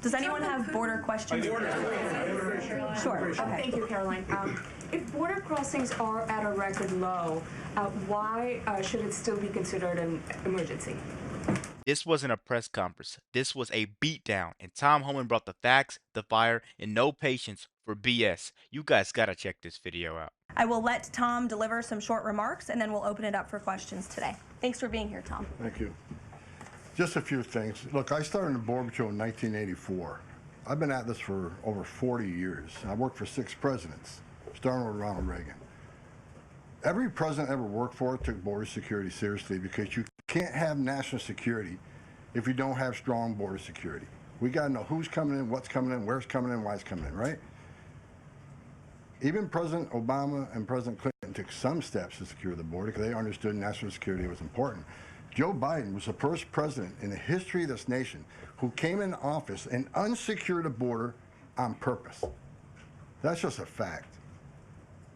Does anyone have border questions? Sure. Okay. Thank you, Caroline. If border crossings are at a record low, why should it still be considered an emergency? This wasn't a press conference. This was a beatdown, and Tom Homan brought the facts, the fire, and no patience for BS. You guys gotta check this video out. I will let Tom deliver some short remarks, and then we'll open it up for questions today. Thanks for being here, Tom. Thank you. Just a few things. Look, I started in the Border Patrol in 1984. I've been at this for over 40 years. I worked for 6 presidents, starting with Ronald Reagan. Every president ever worked for took border security seriously, because you can't have national security if you don't have strong border security. We got to know who's coming in, what's coming in, where's coming in, why it's coming in, right? Even President Obama and President Clinton took some steps to secure the border because they understood national security was important. Joe Biden was the first president in the history of this nation who came in office and unsecured the border on purpose. That's just a fact.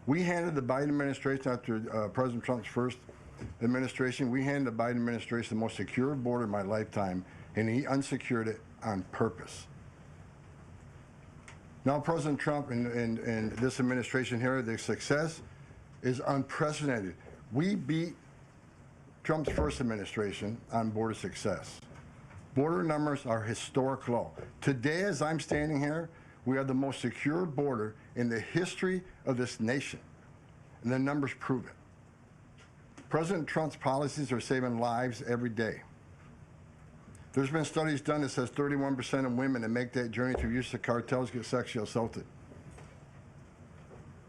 We handed the Biden administration, after President Trump's first administration, we handed the Biden administration the most secure border in my lifetime, and he unsecured it on purpose. Now President Trump and this administration here, the success is unprecedented. We beat Trump's first administration on border success. Border numbers are historic low. Today, as I'm standing here, we are the most secure border in the history of this nation, and the numbers prove it. President Trump's policies are saving lives every day. There's been studies done that says 31% of women that make that journey through use of cartels get sexually assaulted.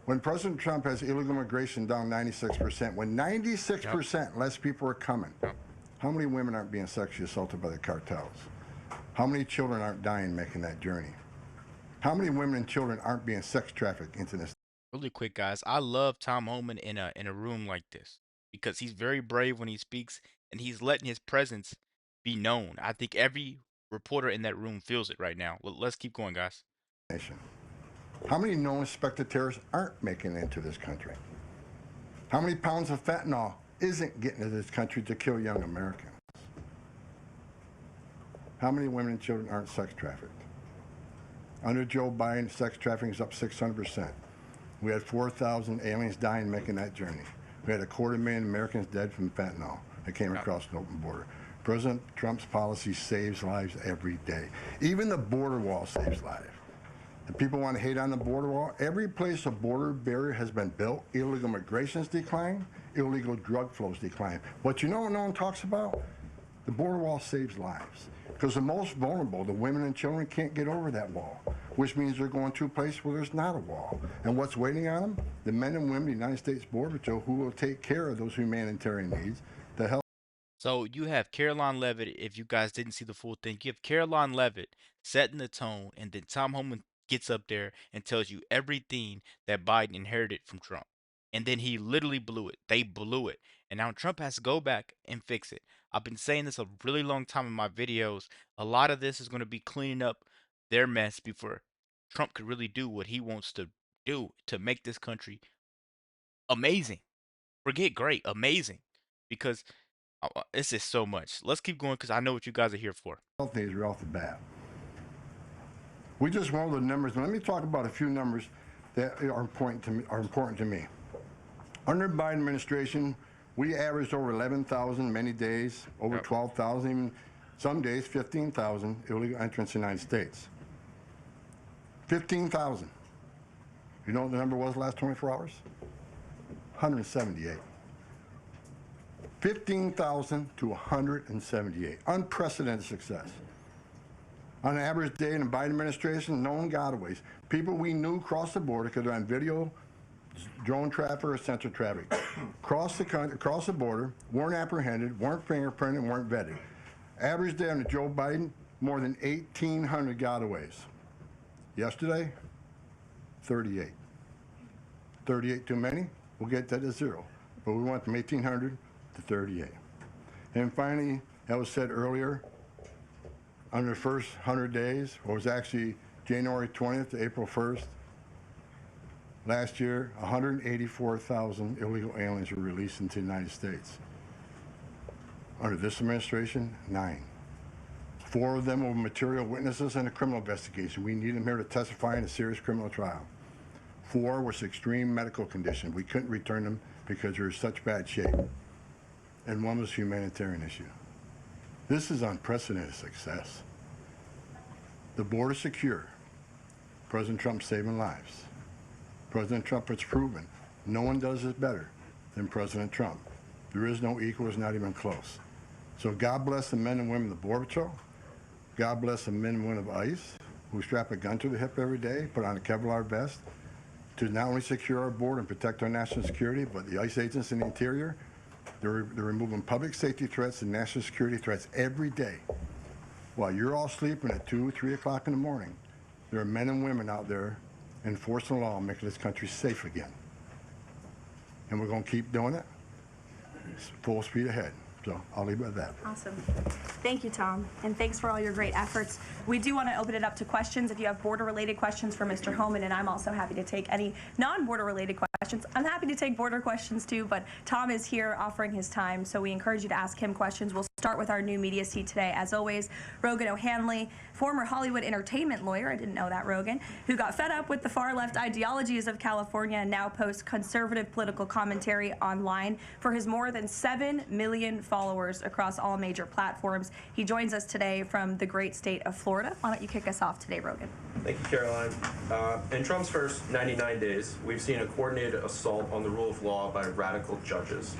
When President Trump has illegal immigration down 96%, when 96% less people are coming, how many women aren't being sexually assaulted by the cartels? How many children aren't dying making that journey? How many women and children aren't being sex trafficked into this? Really quick, guys. I love Tom Homan in a room like this because he's very brave when he speaks, and he's letting his presence be known. I think every reporter in that room feels it right now. Let's keep going, guys. How many known suspected terrorists aren't making it into this country? How many pounds of fentanyl isn't getting into this country to kill young Americans? How many women and children aren't sex trafficked? Under Joe Biden, sex trafficking is up 600%. We had 4,000 aliens dying making that journey. We had 250,000 Americans dead from fentanyl that came across an open border. President Trump's policy saves lives every day. Even the border wall saves lives. The people want to hate on the border wall. Every place a border barrier has been built, illegal migration's declined, illegal drug flows decline. But you know what no one talks about? The border wall saves lives. Because the most vulnerable, the women and children, can't get over that wall, which means they're going to a place where there's not a wall. And what's waiting on them? The men and women of the United States Border Patrol who will take care of those humanitarian needs to help. So you have Caroline Levitt. If you guys didn't see the full thing, you have Caroline Levitt setting the tone, and then Tom Homan gets up there and tells you everything that Biden inherited from Trump. And then he literally blew it. They blew it. And now Trump has to go back and fix it. I've been saying this a really long time in my videos. A lot of this is going to be cleaning up their mess before Trump could really do what he wants to do to make this country amazing. Forget great, amazing. Because it's just so much. Let's keep going because I know what you guys are here for. Health needs right off the bat. We just went over the numbers. Let me talk about a few numbers that are important to me. Under the Biden administration, we averaged over 11,000 many days, over 12,000, even some days 15,000 illegal entrants in the United States. 15,000. You know what the number was last 24 hours? 178. 15,000 to 178. Unprecedented success. On an average day in the Biden administration, known gotaways. People we knew crossed the border because they're on video, drone traffic, or sensor traffic. Crossed the country, crossed the border, weren't apprehended, weren't fingerprinted, weren't vetted. Average day under Joe Biden, more than 1,800 gotaways. Yesterday, 38. 38 too many? We'll get that to 0. But we went from 1,800 to 38. And finally, that was said earlier, under the first 100 days, or it was actually January 20th to April 1st, last year, 184,000 illegal aliens were released into the United States. Under this administration, 9. 4 of them were material witnesses in a criminal investigation. We need them here to testify in a serious criminal trial. 4 was extreme medical condition. We couldn't return them because they were in such bad shape. And 1 was a humanitarian issue. This is unprecedented success. The border secure. President Trump saving lives. President Trump has proven no one does it better than President Trump. There is no equal, it's not even close. So God bless the men and women of the Border Patrol. God bless the men and women of ICE who strap a gun to the hip every day, put on a Kevlar vest to not only secure our border and protect our national security, but the ICE agents in the interior, they're removing public safety threats and national security threats every day. While you're all sleeping at 2, 3 o'clock in the morning, there are men and women out there enforcing the law, making this country safe again. And we're going to keep doing it. It's full speed ahead. So I'll leave it at that. Awesome. Thank you, Tom, and thanks for all your great efforts. We do want to open it up to questions. If you have border-related questions for Mr. Homan, and I'm also happy to take any non-border-related questions. I'm happy to take border questions too, but Tom is here offering his time, so we encourage you to ask him questions. We'll start with our new media seat today. As always, Rogan O'Hanley, former Hollywood entertainment lawyer, I didn't know that, Rogan, who got fed up with the far-left ideologies of California and now posts conservative political commentary online for his more than 7 million followers across all major platforms. He joins us today from the great state of Florida. Why don't you kick us off today, Rogan? Thank you, Caroline. In Trump's first 99 days, we've seen a coordinated assault on the rule of law by radical judges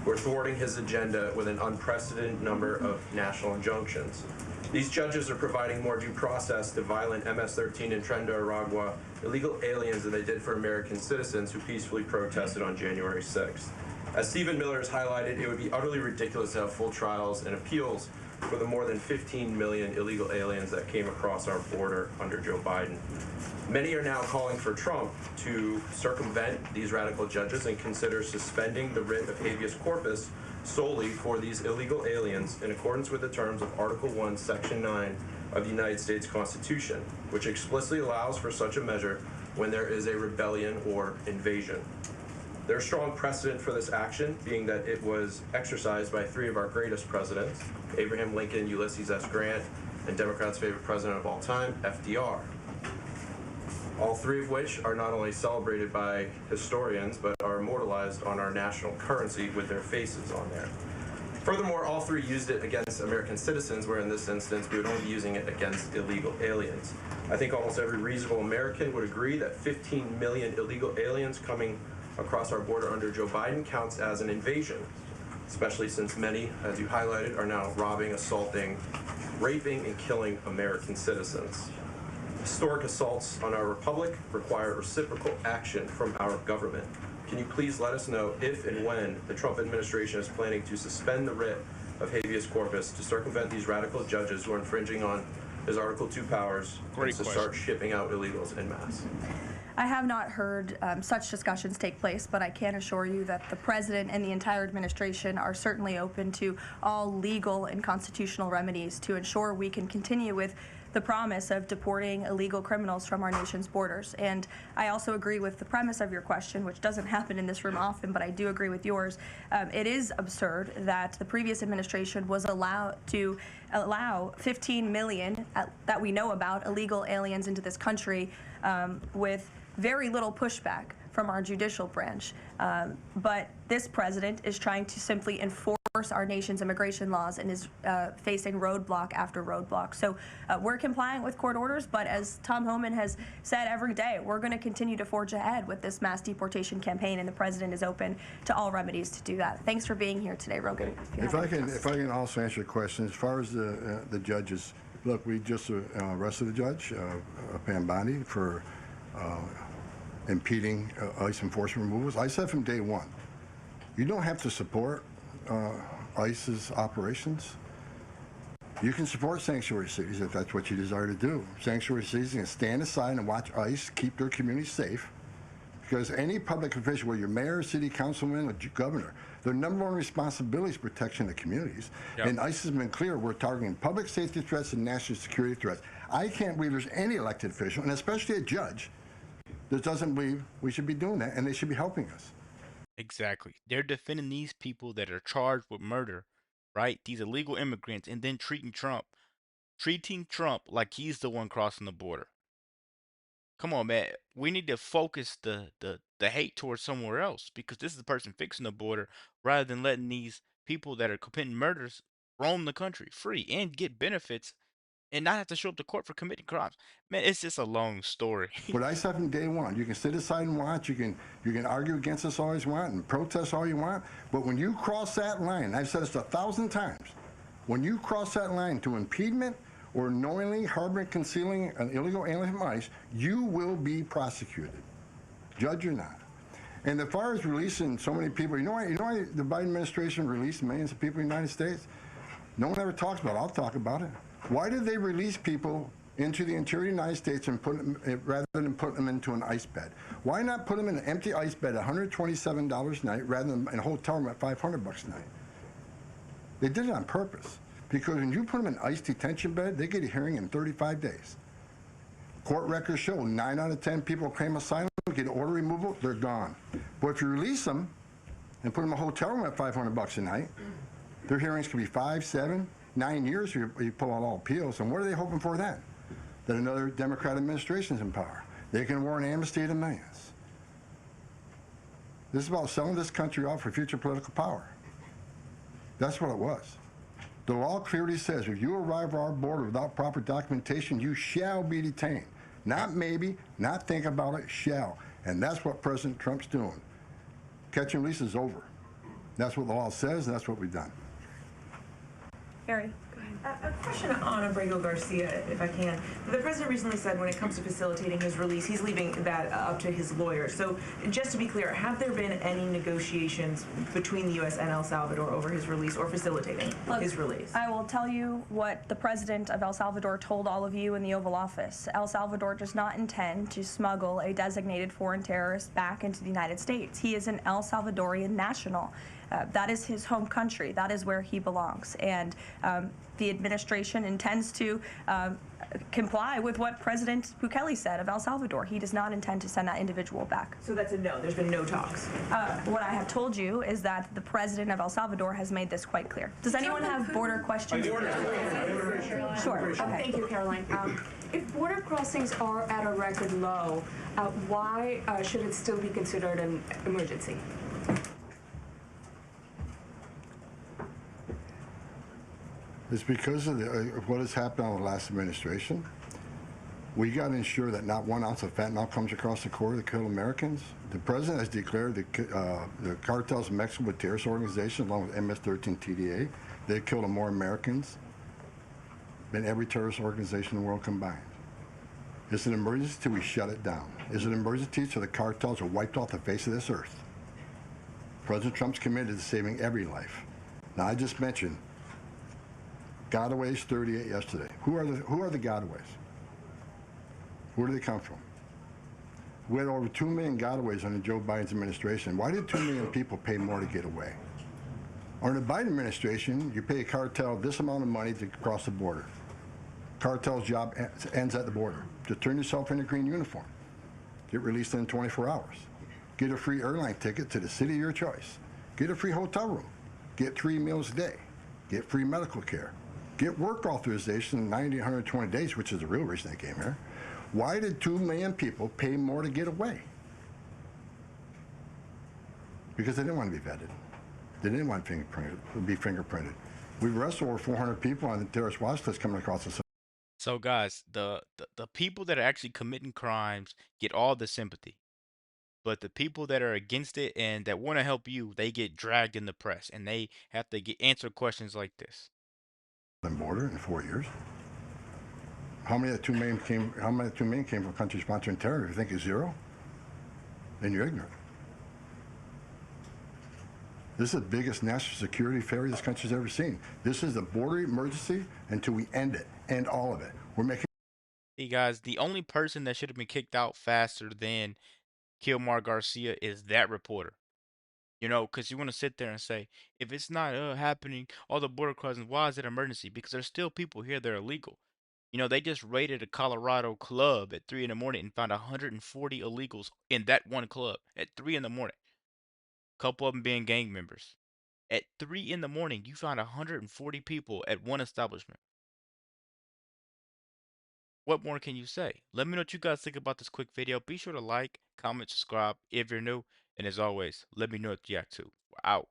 who are thwarting his agenda with an unprecedented number of national injunctions. These judges are providing more due process to violent MS-13 and Tren de Aragua illegal aliens than they did for American citizens who peacefully protested on January 6th. As Stephen Miller has highlighted, it would be utterly ridiculous to have full trials and appeals for the more than 15 million illegal aliens that came across our border under Joe Biden. Many are now calling for Trump to circumvent these radical judges and consider suspending the writ of habeas corpus solely for these illegal aliens in accordance with the terms of Article 1, Section 9 of the United States Constitution, which explicitly allows for such a measure when there is a rebellion or invasion. There's strong precedent for this action, being that it was exercised by 3 of our greatest presidents, Abraham Lincoln, Ulysses S. Grant, and Democrats' favorite president of all time, FDR. All 3 of which are not only celebrated by historians, but are immortalized on our national currency with their faces on there. Furthermore, all 3 used it against American citizens, where in this instance, we would only be using it against illegal aliens. I think almost every reasonable American would agree that 15 million illegal aliens coming across our border under Joe Biden counts as an invasion, especially since many, as you highlighted, are now robbing, assaulting, raping, and killing American citizens. Historic assaults on our republic require reciprocal action from our government. Can you please let us know if and when the Trump administration is planning to suspend the writ of habeas corpus to circumvent these radical judges who are infringing on his Article 2 powers and to start shipping out illegals en masse? I have not heard such discussions take place, but I can assure you that the president and the entire administration are certainly open to all legal and constitutional remedies to ensure we can continue with the promise of deporting illegal criminals from our nation's borders. And I also agree with the premise of your question, which doesn't happen in this room often, but I do agree with yours. It is absurd that the previous administration was allowed to allow 15 million that we know about illegal aliens into this country with very little pushback from our judicial branch. But this president is trying to simply enforce our nation's immigration laws and is facing roadblock after roadblock. So we're complying with court orders, but as Tom Homan has said every day, we're going to continue to forge ahead with this mass deportation campaign, and the president is open to all remedies to do that. Thanks for being here today, Rogan. If I can also answer your question, as far as the judges, look, we just arrested a judge, Pam Bondi, for impeding ICE enforcement removals. I said from day one, you don't have to support ICE's operations. You can support sanctuary cities if that's what you desire to do. Sanctuary cities can stand aside and watch ICE keep their communities safe, because any public official, whether you're mayor, city councilman, or governor, their number one responsibility is protection of communities. Yep. And ICE has been clear, we're targeting public safety threats and national security threats. I can't believe there's any elected official, and especially a judge, that doesn't believe we should be doing that, and they should be helping us. Exactly. They're defending these people that are charged with murder, right? These illegal immigrants, and then treating Trump treating Trump like he's the one crossing the border. Come on, man. We need to focus the hate towards somewhere else because this is the person fixing the border rather than letting these people that are committing murders roam the country free and get benefits and not have to show up to court for committing crimes. Man, it's just a long story. What I said from day one, you can sit aside and watch, you can argue against us all you want and protest all you want, but when you cross that line, I've said this 1,000 times, when you cross that line to impediment or knowingly harboring, concealing an illegal alien from ICE, you will be prosecuted, judge or not. And as far as releasing so many people, you know why the Biden administration released millions of people in the United States? No one ever talks about it. I'll talk about it. Why did they release people into the interior of the United States and put them, rather than put them into an ice bed? Why not put them in an empty ice bed at $127 a night rather than in a hotel room at $500 a night? They did it on purpose. Because when you put them in an ice detention bed, they get a hearing in 35 days. Court records show 9 out of 10 people claim asylum, get order removal, they're gone. But if you release them and put them in a hotel room at $500 a night, their hearings can be 5, 7, 9 years if you pull out all appeals. And what are they hoping for then? That another Democrat administration is in power. They can award an amnesty to millions. This is about selling this country off for future political power. That's what it was. The law clearly says if you arrive at our border without proper documentation, you shall be detained. Not maybe, not think about it, shall. And that's what President Trump's doing. Catch and release is over. That's what the law says, and that's what we've done. Harry. A question on Abrego Garcia, if I can. The president recently said when it comes to facilitating his release, he's leaving that up to his lawyers. So just to be clear, have there been any negotiations between the U.S. and El Salvador over his release or facilitating his release? I will tell you what the president of El Salvador told all of you in the Oval Office. El Salvador does not intend to smuggle a designated foreign terrorist back into the United States. He is an El Salvadorian national. That is his home country. That is where he belongs. And the administration intends to comply with what President Bukele said of El Salvador. He does not intend to send that individual back. So that's a no. There's been no talks. What I have told you is that the president of El Salvador has made this quite clear. Does anyone have border questions? Sure. Okay. Thank you, Caroline. If border crossings are at a record low, why should it still be considered an emergency? It's because of what has happened on the last administration. We got to ensure that not 1 ounce of fentanyl comes across the border to kill Americans. The president has declared the cartels in Mexico a terrorist organization along with MS-13 TDA. They've killed more Americans than every terrorist organization in the world combined. It's an emergency till we shut it down. It's an emergency till the cartels are wiped off the face of this earth. President Trump's committed to saving every life. Now, I just mentioned gotaways, 38 yesterday. Who are the gotaways? Where do they come from? We had over 2 million gotaways under Joe Biden's administration. Why did 2 million people pay more to get away? Under the Biden administration, you pay a cartel this amount of money to cross the border. Cartel's job ends at the border. Just turn yourself in a green uniform. Get released in 24 hours. Get a free airline ticket to the city of your choice. Get a free hotel room. Get 3 meals a day. Get free medical care. Get work authorization in 90 to 120 days, which is the real reason they came here. Why did 2 million people pay more to get away? Because they didn't want to be vetted. They didn't want to be fingerprinted. We've arrested over 400 people on the terrorist watch list coming across the. So guys, the people that are actually committing crimes get all the sympathy. But the people that are against it and that want to help you, they get dragged in the press and they have to answer questions like this. Border in 4 years. How many of the 2 million came? How many of the 2 million came from countries sponsoring terror? If you think it's zero, then you're ignorant. This is the biggest national security failure this country's ever seen. This is a border emergency until we end it, end all of it. We're making. Hey guys, the only person that should have been kicked out faster than Kilmar Garcia is that reporter. You know, because you want to sit there and say, if it's not happening, all the border crossings, why is it emergency? Because there's still people here that are illegal. You know, they just raided a Colorado club at 3 in the morning and found 140 illegals in that one club at 3 in the morning. A couple of them being gang members. At 3 in the morning, you found 140 people at one establishment. what more can you say? Let me know what you guys think about this quick video. Be sure to like, comment, subscribe if you're new. And as always, let me know what you react to. We're out.